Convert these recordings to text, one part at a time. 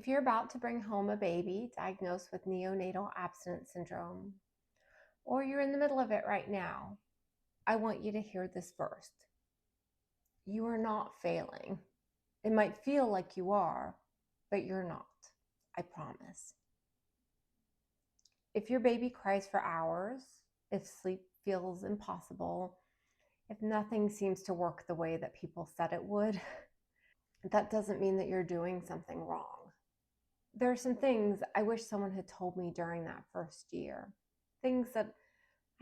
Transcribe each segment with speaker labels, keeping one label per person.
Speaker 1: If you're about to bring home a baby diagnosed with neonatal abstinence syndrome, or you're in the middle of it right now, I want you to hear this first. You are not failing. It might feel like you are, but you're not. I promise. If your baby cries for hours, if sleep feels impossible, if nothing seems to work the way that people said it would, that doesn't mean that you're doing something wrong. There are some things I wish someone had told me during that first year. Things that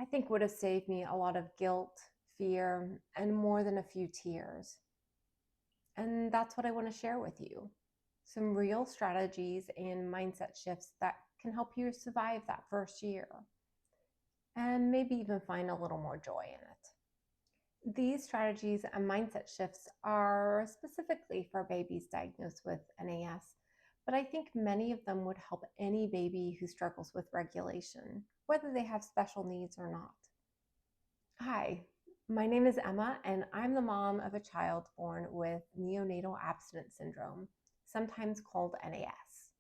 Speaker 1: I think would have saved me a lot of guilt, fear, and more than a few tears. And that's what I want to share with you. Some real strategies and mindset shifts that can help you survive that first year and maybe even find a little more joy in it. These strategies and mindset shifts are specifically for babies diagnosed with NAS, but I think many of them would help any baby who struggles with regulation, whether they have special needs or not. Hi, my name is Emma, and I'm the mom of a child born with neonatal abstinence syndrome, sometimes called NAS.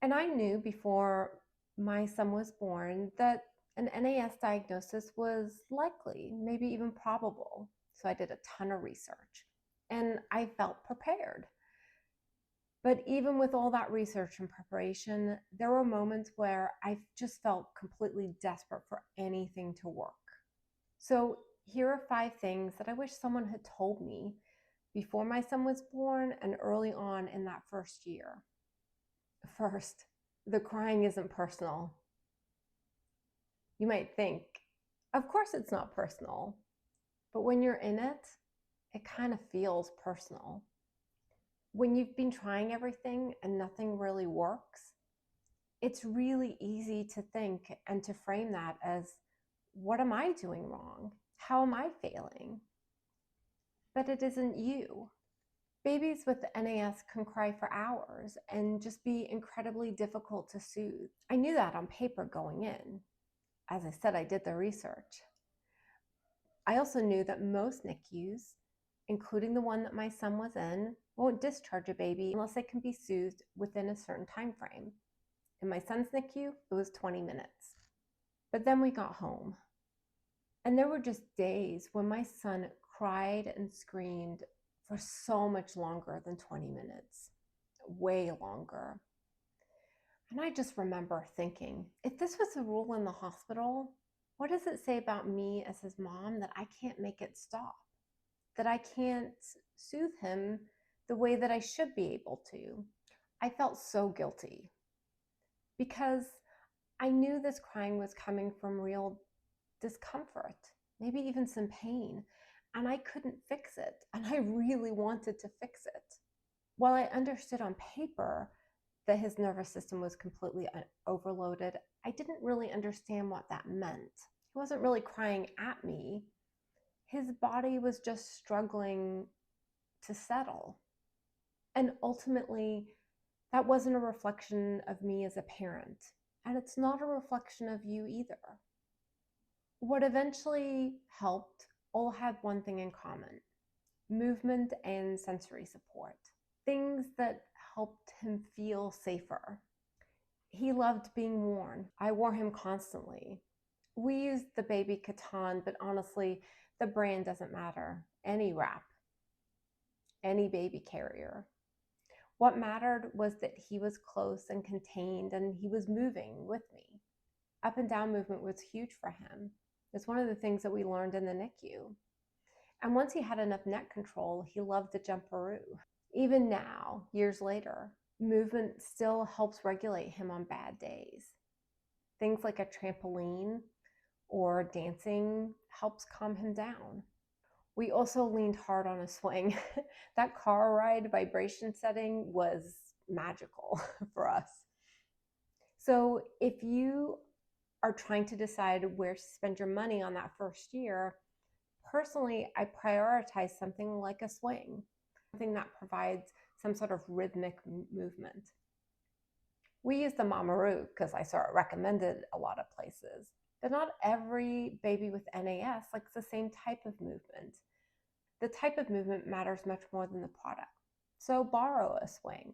Speaker 1: And I knew before my son was born that an NAS diagnosis was likely, maybe even probable. So I did a ton of research and I felt prepared. But even with all that research and preparation, there were moments where I just felt completely desperate for anything to work. So here are 5 things that I wish someone had told me before my son was born and early on in that first year. First, the crying isn't personal. You might think, of course it's not personal, but when you're in it, it kind of feels personal. When you've been trying everything and nothing really works, it's really easy to think and to frame that as, what am I doing wrong? How am I failing? But it isn't you. Babies with NAS can cry for hours and just be incredibly difficult to soothe. I knew that on paper going in. As I said, I did the research. I also knew that most NICUs, including the one that my son was in, won't discharge a baby unless it can be soothed within a certain time frame. In my son's NICU, it was 20 minutes. But then we got home. And there were just days when my son cried and screamed for so much longer than 20 minutes, way longer. And I just remember thinking, if this was the rule in the hospital, what does it say about me as his mom that I can't make it stop? That I can't soothe him the way that I should be able to? I felt so guilty because I knew this crying was coming from real discomfort, maybe even some pain, and I couldn't fix it. And I really wanted to fix it. While I understood on paper that his nervous system was completely overloaded, I didn't really understand what that meant. He wasn't really crying at me. His body was just struggling to settle. And ultimately, that wasn't a reflection of me as a parent. And it's not a reflection of you either. What eventually helped all had one thing in common: movement and sensory support. Things that helped him feel safer. He loved being worn. I wore him constantly. We used the baby Catan, but honestly, the brand doesn't matter. Any wrap, any baby carrier. What mattered was that he was close and contained and he was moving with me. Up and down movement was huge for him. It's one of the things that we learned in the NICU. And once he had enough neck control, he loved the jumperoo. Even now, years later, movement still helps regulate him on bad days. Things like a trampoline or dancing helps calm him down. We also leaned hard on a swing. That car ride vibration setting was magical for us. So if you are trying to decide where to spend your money on that first year, personally, I prioritize something like a swing, something that provides some sort of rhythmic movement. We use the Mamaroo because I saw it recommended a lot of places, but not every baby with NAS likes the same type of movement. The type of movement matters much more than the product. So borrow a swing.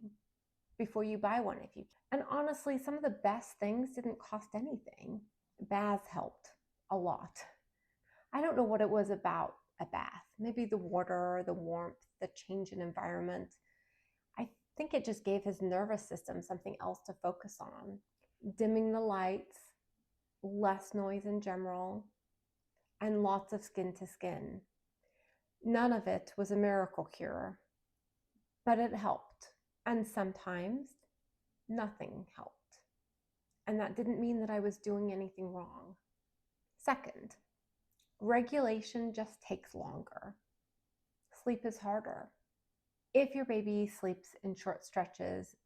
Speaker 1: before you buy one if you can. And honestly, some of the best things didn't cost anything. Baths helped a lot. I don't know what it was about a bath. Maybe the water, the warmth, the change in environment. I think it just gave his nervous system something else to focus on. Dimming the lights, less noise in general, and lots of skin to skin. None of it was a miracle cure, but it helped. And sometimes nothing helped. And that didn't mean that I was doing anything wrong. Second, regulation just takes longer. Sleep is harder. If your baby sleeps in short stretches,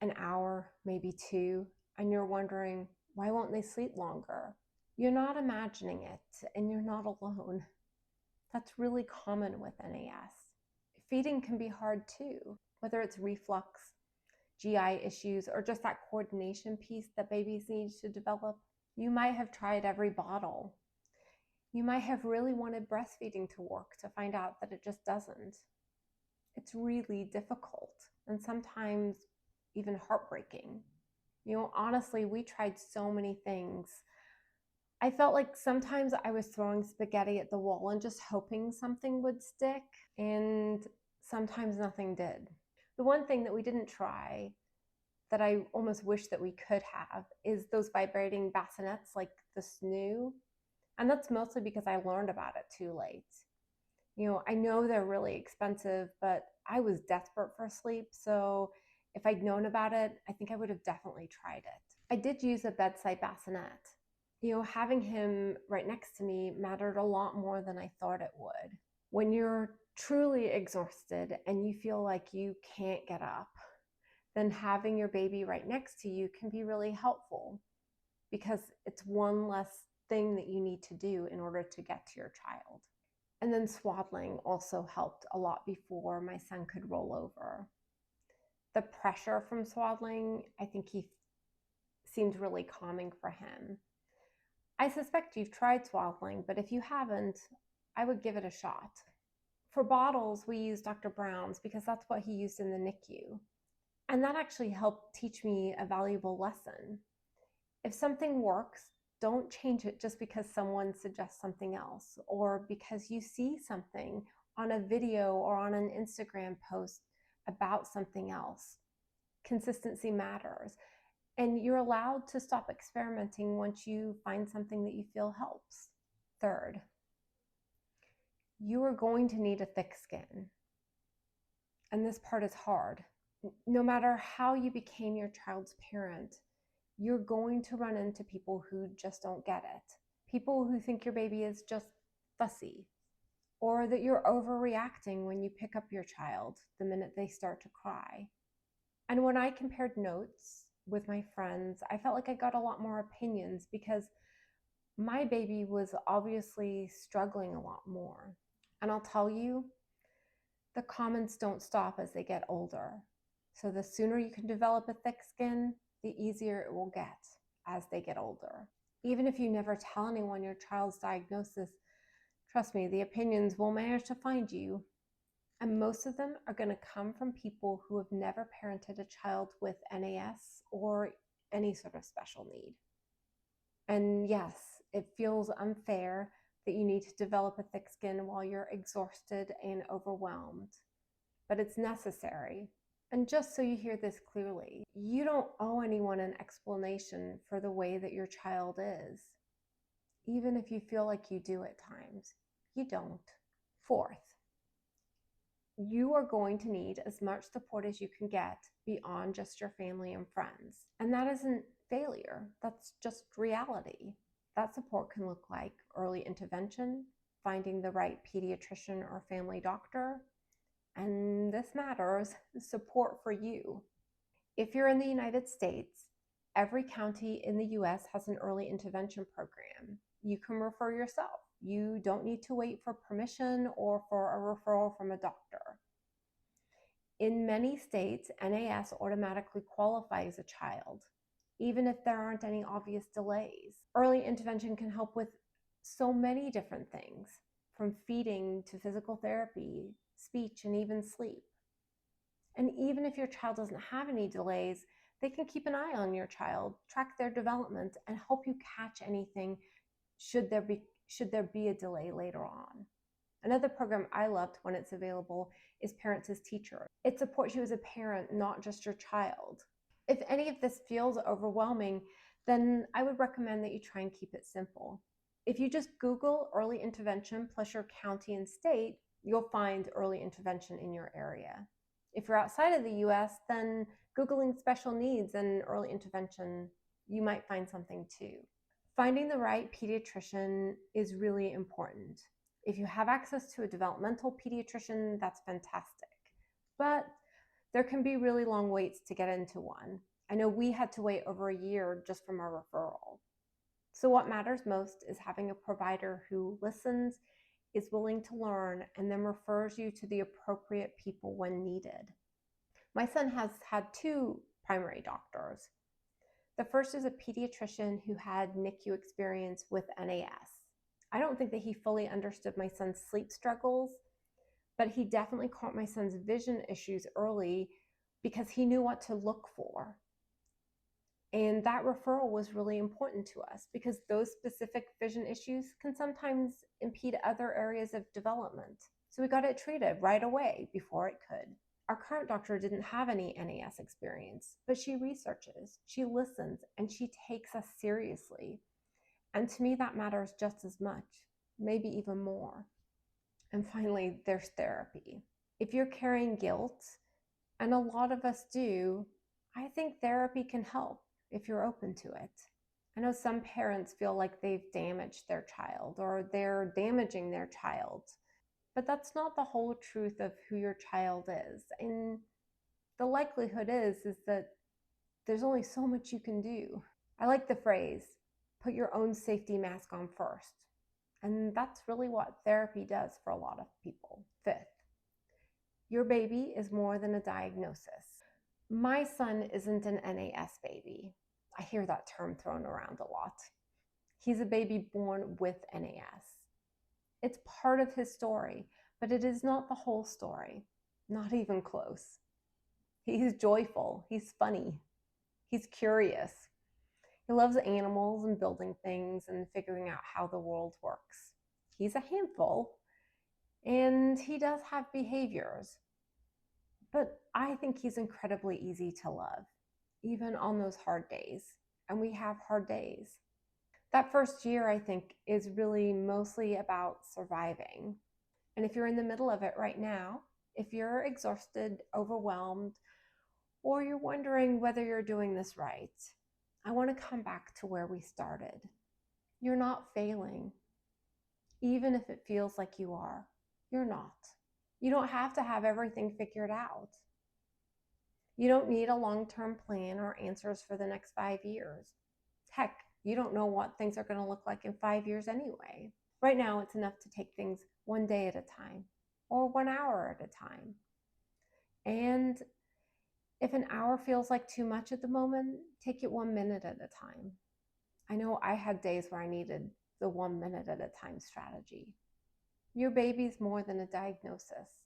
Speaker 1: an hour, maybe two, and you're wondering, why won't they sleep longer? You're not imagining it, and you're not alone. That's really common with NAS. Feeding can be hard too, whether it's reflux, GI issues, or just that coordination piece that babies need to develop. You might have tried every bottle. You might have really wanted breastfeeding to work to find out that it just doesn't. It's really difficult and sometimes even heartbreaking. Honestly, we tried so many things. I felt like sometimes I was throwing spaghetti at the wall and just hoping something would stick, and sometimes nothing did. The one thing that we didn't try that I almost wish that we could have is those vibrating bassinets like the snoo. And that's mostly because I learned about it too late. I know they're really expensive, but I was desperate for sleep. So if I'd known about it, I think I would have definitely tried it. I did use a bedside bassinet. Having him right next to me mattered a lot more than I thought it would. When you're truly exhausted and you feel like you can't get up, then having your baby right next to you can be really helpful because it's one less thing that you need to do in order to get to your child. And then swaddling also helped a lot before my son could roll over. The pressure from swaddling, I think he seemed really calming for him. I suspect you've tried swaddling, but if you haven't, I would give it a shot. For bottles, we use Dr. Brown's because that's what he used in the NICU. And that actually helped teach me a valuable lesson. If something works, don't change it just because someone suggests something else or because you see something on a video or on an Instagram post about something else. Consistency matters. And you're allowed to stop experimenting once you find something that you feel helps. Third, you are going to need a thick skin. And this part is hard. No matter how you became your child's parent, you're going to run into people who just don't get it. People who think your baby is just fussy, or that you're overreacting when you pick up your child the minute they start to cry. And when I compared notes with my friends, I felt like I got a lot more opinions because my baby was obviously struggling a lot more. And I'll tell you, the comments don't stop as they get older. So the sooner you can develop a thick skin, the easier it will get as they get older. Even if you never tell anyone your child's diagnosis, trust me, the opinions will manage to find you. And most of them are going to come from people who have never parented a child with NAS or any sort of special need. And yes, it feels unfair that you need to develop a thick skin while you're exhausted and overwhelmed, but it's necessary. And just so you hear this clearly, you don't owe anyone an explanation for the way that your child is, even if you feel like you do at times. You don't. Fourth, you are going to need as much support as you can get beyond just your family and friends. And that isn't failure, that's just reality. That support can look like early intervention, finding the right pediatrician or family doctor, and this matters, support for you. If you're in the United States, every county in the US has an early intervention program. You can refer yourself. You don't need to wait for permission or for a referral from a doctor. In many states, NAS automatically qualifies a child, even if there aren't any obvious delays. Early intervention can help with so many different things, from feeding to physical therapy, speech, and even sleep. And even if your child doesn't have any delays, they can keep an eye on your child, track their development, and help you catch anything should there be a delay later on. Another program I loved when it's available is Parents as Teachers. It supports you as a parent, not just your child. If any of this feels overwhelming, then I would recommend that you try and keep it simple. If you just Google early intervention plus your county and state, you'll find early intervention in your area. If you're outside of the US, then Googling special needs and early intervention, you might find something too. Finding the right pediatrician is really important. If you have access to a developmental pediatrician, that's fantastic. But there can be really long waits to get into one. I know we had to wait over a year just from our referral. So what matters most is having a provider who listens, is willing to learn, and then refers you to the appropriate people when needed. My son has had two primary doctors. The first is a pediatrician who had NICU experience with NAS. I don't think that he fully understood my son's sleep struggles, but he definitely caught my son's vision issues early because he knew what to look for. And that referral was really important to us because those specific vision issues can sometimes impede other areas of development. So we got it treated right away before it could. Our current doctor didn't have any NAS experience, but she researches, she listens, and she takes us seriously. And to me, that matters just as much, maybe even more. And finally, there's therapy. If you're carrying guilt, and a lot of us do, I think therapy can help if you're open to it. I know some parents feel like they've damaged their child or they're damaging their child, but that's not the whole truth of who your child is. And the likelihood is that there's only so much you can do. I like the phrase, put your own safety mask on first. And that's really what therapy does for a lot of people. Fifth, your baby is more than a diagnosis. My son isn't an NAS baby. I hear that term thrown around a lot. He's a baby born with NAS. It's part of his story, but it is not the whole story, not even close. He's joyful, he's funny, he's curious. He loves animals and building things and figuring out how the world works. He's a handful, and he does have behaviors, but I think he's incredibly easy to love, even on those hard days. And we have hard days. That first year, I think, is really mostly about surviving. And if you're in the middle of it right now, if you're exhausted, overwhelmed, or you're wondering whether you're doing this right, I want to come back to where we started. You're not failing. Even if it feels like you are, you're not. You don't have to have everything figured out. You don't need a long-term plan or answers for the next 5 years. Heck, you don't know what things are going to look like in 5 years anyway. Right now, it's enough to take things one day at a time or 1 hour at a time. And if an hour feels like too much at the moment, take it 1 minute at a time. I know I had days where I needed the 1 minute at a time strategy. Your baby's more than a diagnosis.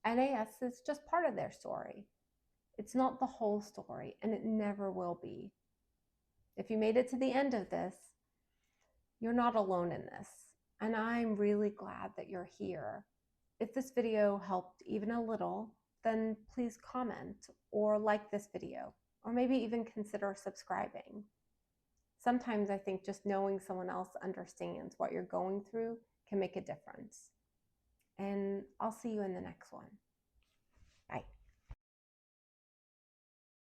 Speaker 1: NAS is just part of their story. It's not the whole story, and it never will be. If you made it to the end of this, you're not alone in this, and I'm really glad that you're here. If this video helped even a little, then please comment or like this video, or maybe even consider subscribing. Sometimes I think just knowing someone else understands what you're going through can make a difference. And I'll see you in the next one. Bye.